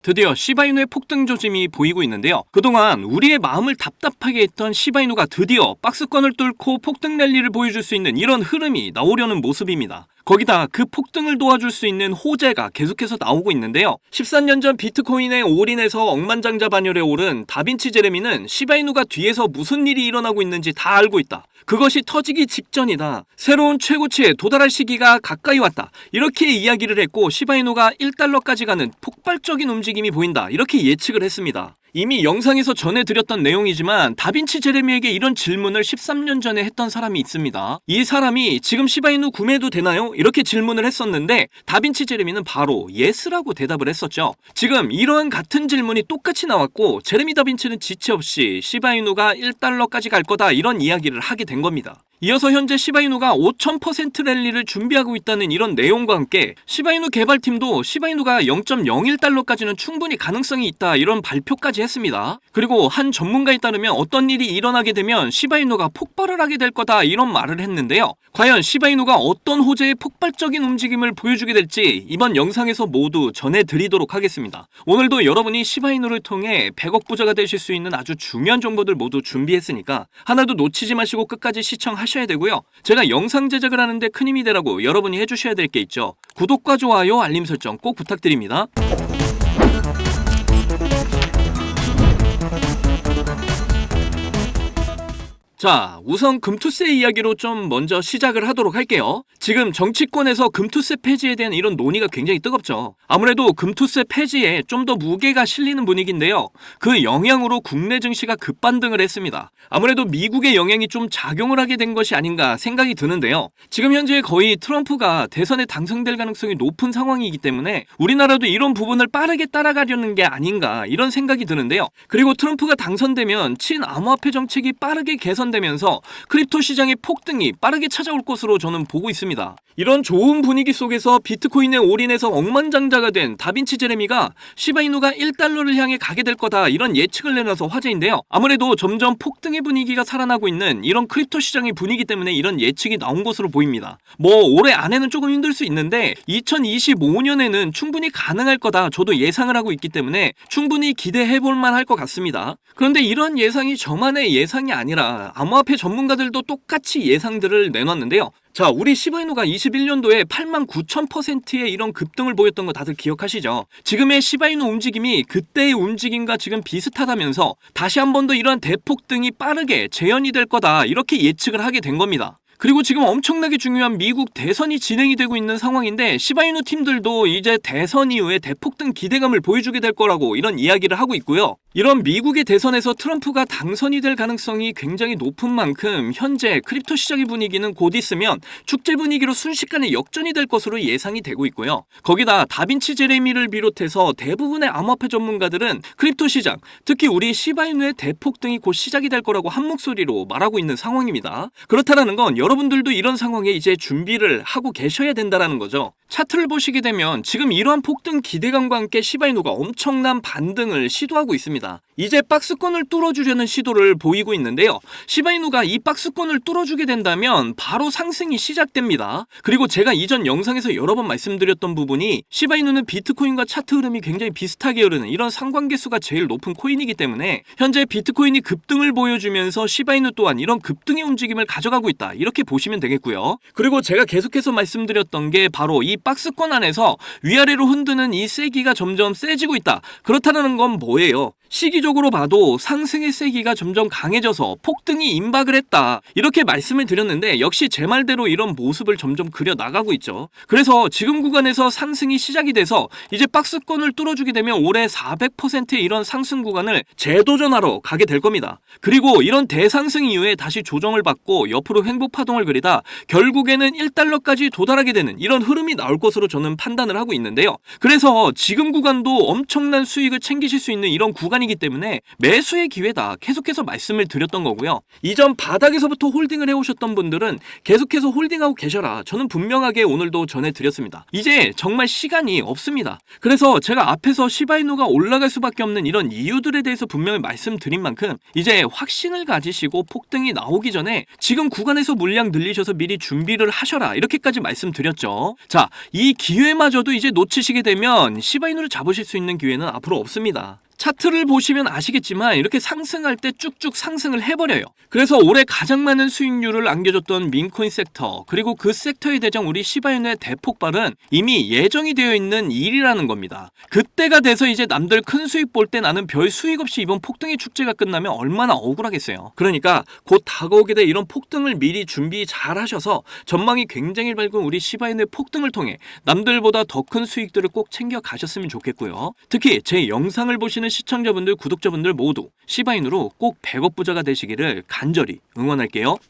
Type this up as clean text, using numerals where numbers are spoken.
드디어 시바이누의 폭등 조짐이 보이고 있는데요. 그동안 우리의 마음을 답답하게 했던 시바이누가 드디어 박스권을 뚫고 폭등 랠리를 보여줄 수 있는 이런 흐름이 나오려는 모습입니다. 거기다 그 폭등을 도와줄 수 있는 호재가 계속해서 나오고 있는데요. 13년 전 비트코인에 올인해서 억만장자 반열에 오른 다빈치 제레미는 시바이누가 뒤에서 무슨 일이 일어나고 있는지 다 알고 있다. 그것이 터지기 직전이다. 새로운 최고치에 도달할 시기가 가까이 왔다. 이렇게 이야기를 했고 시바이누가 1달러까지 가는 폭발적인 움직임이 보인다. 이렇게 예측을 했습니다. 이미 영상에서 전해드렸던 내용이지만 다빈치 제레미에게 이런 질문을 13년 전에 했던 사람이 있습니다. 이 사람이 지금 시바이누 구매도 되나요? 이렇게 질문을 했었는데 다빈치 제레미는 바로 예스라고 대답을 했었죠. 지금 이러한 같은 질문이 똑같이 나왔고 제레미 다빈치는 지체 없이 시바이누가 1달러까지 갈 거다 이런 이야기를 하게 된 겁니다. 이어서 현재 시바이누가 5000% 랠리를 준비하고 있다는 이런 내용과 함께 시바이누 개발팀도 시바이누가 0.01달러까지는 충분히 가능성이 있다 이런 발표까지 했습니다. 그리고 한 전문가에 따르면 어떤 일이 일어나게 되면 시바이누가 폭발을 하게 될 거다 이런 말을 했는데요. 과연 시바이누가 어떤 호재의 폭발적인 움직임을 보여주게 될지 이번 영상에서 모두 전해드리도록 하겠습니다. 오늘도 여러분이 시바이누를 통해 100억 부자가 되실 수 있는 아주 중요한 정보들 모두 준비했으니까 하나도 놓치지 마시고 끝까지 시청하셔야 되고요. 제가 영상 제작을 하는데 큰 힘이 되라고 여러분이 해주셔야 될 게 있죠. 구독과 좋아요, 알림 설정 꼭 부탁드립니다. 자, 우선 금투세 이야기로 좀 먼저 시작을 하도록 할게요. 지금 정치권에서 금투세 폐지에 대한 이런 논의가 굉장히 뜨겁죠. 아무래도 금투세 폐지에 좀 더 무게가 실리는 분위기인데요. 그 영향으로 국내 증시가 급반등을 했습니다. 아무래도 미국의 영향이 좀 작용을 하게 된 것이 아닌가 생각이 드는데요. 지금 현재 거의 트럼프가 대선에 당선될 가능성이 높은 상황이기 때문에 우리나라도 이런 부분을 빠르게 따라가려는 게 아닌가 이런 생각이 드는데요. 그리고 트럼프가 당선되면 친암호화폐 정책이 빠르게 개선되면서 크립토 시장의 폭등이 빠르게 찾아올 것으로 저는 보고 있습니다. 이런 좋은 분위기 속에서 비트코인에 올인해서 억만장자가 된 다빈치 제레미가 시바이누가 1달러를 향해 가게 될 거다 이런 예측을 내놔서 화제인데요. 아무래도 점점 폭등의 분위기가 살아나고 있는 이런 크립토 시장의 분위기 때문에 이런 예측이 나온 것으로 보입니다. 올해 안에는 조금 힘들 수 있는데 2025년에는 충분히 가능할 거다 저도 예상을 하고 있기 때문에 충분히 기대해볼 만할 것 같습니다. 그런데 이런 예상이 저만의 예상이 아니라 암호화폐 전문가들도 똑같이 예상들을 내놨는데요. 자, 우리 시바이누가 21년도에 89,000%의 이런 급등을 보였던 거 다들 기억하시죠? 지금의 시바이누 움직임이 그때의 움직임과 지금 비슷하다면서 다시 한 번 더 이런 대폭등이 빠르게 재현이 될 거다 이렇게 예측을 하게 된 겁니다. 그리고 지금 엄청나게 중요한 미국 대선이 진행이 되고 있는 상황인데 시바이누 팀들도 이제 대선 이후에 대폭등 기대감을 보여주게 될 거라고 이런 이야기를 하고 있고요. 이런 미국의 대선에서 트럼프가 당선이 될 가능성이 굉장히 높은 만큼 현재 크립토 시장의 분위기는 곧 있으면 축제 분위기로 순식간에 역전이 될 것으로 예상이 되고 있고요. 거기다 다빈치 제레미를 비롯해서 대부분의 암호화폐 전문가들은 크립토 시장, 특히 우리 시바이누의 대폭등이 곧 시작이 될 거라고 한 목소리로 말하고 있는 상황입니다. 그렇다라는 건 여러분들도 이런 상황에 이제 준비를 하고 계셔야 된다는 거죠. 차트를 보시게 되면 지금 이러한 폭등 기대감과 함께 시바이누가 엄청난 반등을 시도하고 있습니다. 이제 박스권을 뚫어주려는 시도를 보이고 있는데요. 시바이누가 이 박스권을 뚫어주게 된다면 바로 상승이 시작됩니다. 그리고 제가 이전 영상에서 여러 번 말씀드렸던 부분이 시바이누는 비트코인과 차트 흐름이 굉장히 비슷하게 흐르는 이런 상관계수가 제일 높은 코인이기 때문에 현재 비트코인이 급등을 보여주면서 시바이누 또한 이런 급등의 움직임을 가져가고 있다 이렇게 보시면 되겠고요. 그리고 제가 계속해서 말씀드렸던 게 바로 이 박스권 안에서 위아래로 흔드는 이 세기가 점점 세지고 있다. 그렇다는 건 뭐예요? 시기적으로 봐도 상승의 세기가 점점 강해져서 폭등이 임박을 했다 이렇게 말씀을 드렸는데 역시 제 말대로 이런 모습을 점점 그려나가고 있죠. 그래서 지금 구간에서 상승이 시작이 돼서 이제 박스권을 뚫어주게 되면 올해 400%의 이런 상승 구간을 재도전하러 가게 될 겁니다. 그리고 이런 대상승 이후에 다시 조정을 받고 옆으로 횡보 파동을 그리다 결국에는 1달러까지 도달하게 되는 이런 흐름이 나올 것으로 저는 판단을 하고 있는데요. 그래서 지금 구간도 엄청난 수익을 챙기실 수 있는 이런 구간이 구간이기 때문에 매수의 기회다 계속해서 말씀을 드렸던 거고요. 이전 바닥에서부터 홀딩을 해오셨던 분들은 계속해서 홀딩하고 계셔라. 저는 분명하게 오늘도 전해드렸습니다. 이제 정말 시간이 없습니다. 그래서 제가 앞에서 시바이누가 올라갈 수밖에 없는 이런 이유들에 대해서 분명히 말씀드린 만큼 이제 확신을 가지시고 폭등이 나오기 전에 지금 구간에서 물량 늘리셔서 미리 준비를 하셔라. 이렇게까지 말씀드렸죠. 자, 이 기회마저도 이제 놓치시게 되면 시바이누를 잡으실 수 있는 기회는 앞으로 없습니다. 차트를 보시면 아시겠지만 이렇게 상승할 때 쭉쭉 상승을 해버려요. 그래서 올해 가장 많은 수익률을 안겨줬던 민코인 섹터, 그리고 그 섹터의 대장 우리 시바이누의 대폭발은 이미 예정이 되어 있는 일이라는 겁니다. 그때가 돼서 이제 남들 큰 수익 볼 때 나는 별 수익 없이 이번 폭등의 축제가 끝나면 얼마나 억울하겠어요. 그러니까 곧 다가오게 될 이런 폭등을 미리 준비 잘 하셔서 전망이 굉장히 밝은 우리 시바이누의 폭등을 통해 남들보다 더 큰 수익들을 꼭 챙겨 가셨으면 좋겠고요. 특히 제 영상을 보시는 시청자분들, 구독자분들 모두 시바이누로 꼭 100억 부자가 되시기를 간절히 응원할게요.